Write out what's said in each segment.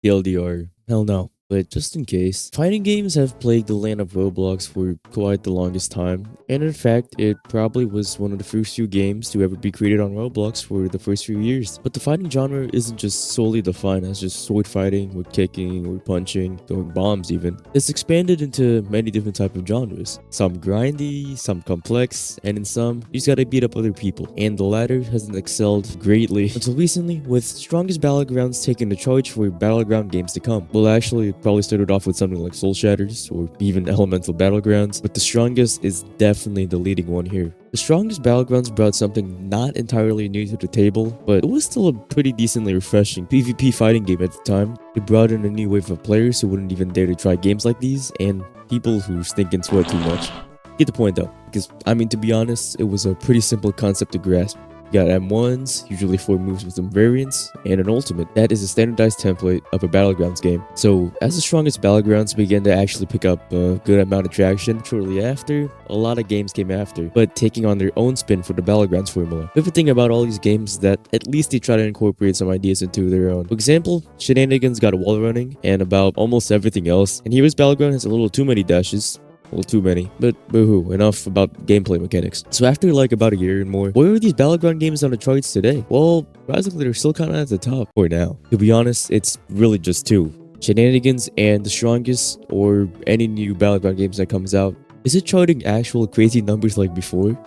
TLDR. Hell no. But just in case, fighting games have plagued the land of Roblox for quite the longest time, and in fact, it probably was one of the first few games to ever be created on Roblox for the first few years. But the fighting genre isn't just solely defined as just sword fighting, or kicking, or punching, throwing bombs even. It's expanded into many different types of genres. Some grindy, some complex, and in some, you just gotta beat up other people. And the latter hasn't excelled greatly until recently, with Strongest Battlegrounds taking the charge for Battleground games to come. Well, actually, probably started off with something like Soul Shatters or even Elemental Battlegrounds, but the Strongest is definitely the leading one here. The Strongest Battlegrounds brought something not entirely new to the table, but it was still a pretty decently refreshing PvP fighting game at the time. It brought in a new wave of players who wouldn't even dare to try games like these, and people who stink and sweat too much. Get the point though, because I mean, to be honest, it was a pretty simple concept to grasp. You got M1s, usually 4 moves with some variants, and an ultimate. That is a standardized template of a Battlegrounds game. So, as the Strongest Battlegrounds began to actually pick up a good amount of traction shortly after, a lot of games came after, but taking on their own spin for the Battlegrounds formula. The favorite thing about all these games is that at least they try to incorporate some ideas into their own. For example, Shenanigans got a wall running, and about almost everything else, and Heroes Battleground has a little too many dashes. Well, too many. But boohoo, enough about gameplay mechanics. So after like about a year and more, where are these Battleground games on the charts today? Well, surprisingly, they're still kind of at the top for now. To be honest, it's really just two. Shenanigans and the Strongest, or any new Battleground games that comes out. Is it charting actual crazy numbers like before?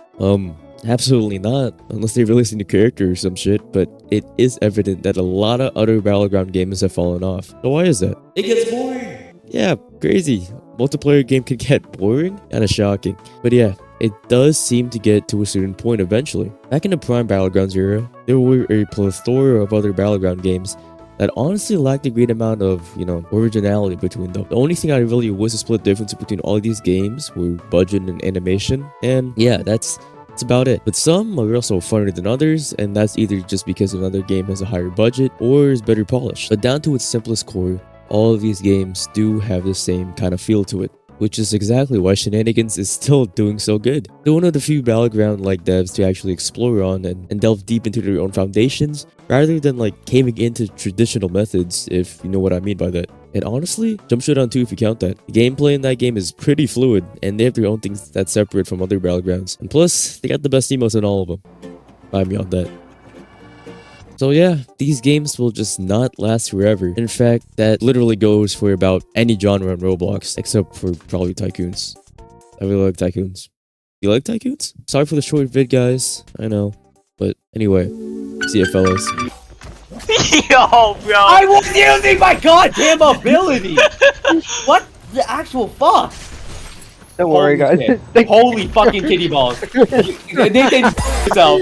Absolutely not, unless they release a new character or some shit, but it is evident that a lot of other Battleground games have fallen off. So why is that? It gets boring! Yeah, crazy. Multiplayer game can get boring? Kinda shocking. But yeah, it does seem to get to a certain point eventually. Back in the prime Battlegrounds era, there were a plethora of other Battleground games that honestly lacked a great amount of, originality between them. The only thing I really was a split difference between all these games were budget and animation, and yeah, that's about it. But some are also funner than others, and that's either just because another game has a higher budget or is better polished. But down to its simplest core, all of these games do have the same kind of feel to it, which is exactly why Shenanigans is still doing so good. They're one of the few Battleground-like devs to actually explore on and delve deep into their own foundations, rather than like caving into traditional methods, if you know what I mean by that. And honestly, Jump Showdown 2 if you count that. The gameplay in that game is pretty fluid, and they have their own things that's separate from other Battlegrounds. And plus, they got the best emotes in all of them. Buy me on that. So yeah, these games will just not last forever. In fact, that literally goes for about any genre in Roblox, except for probably Tycoons. I really like Tycoons. You like Tycoons? Sorry for the short vid, guys. I know. But anyway, see ya, fellas. Yo, bro. I was using my goddamn ability! What the actual fuck? Don't worry, guys. Holy fucking kitty balls. Nathan, yourself.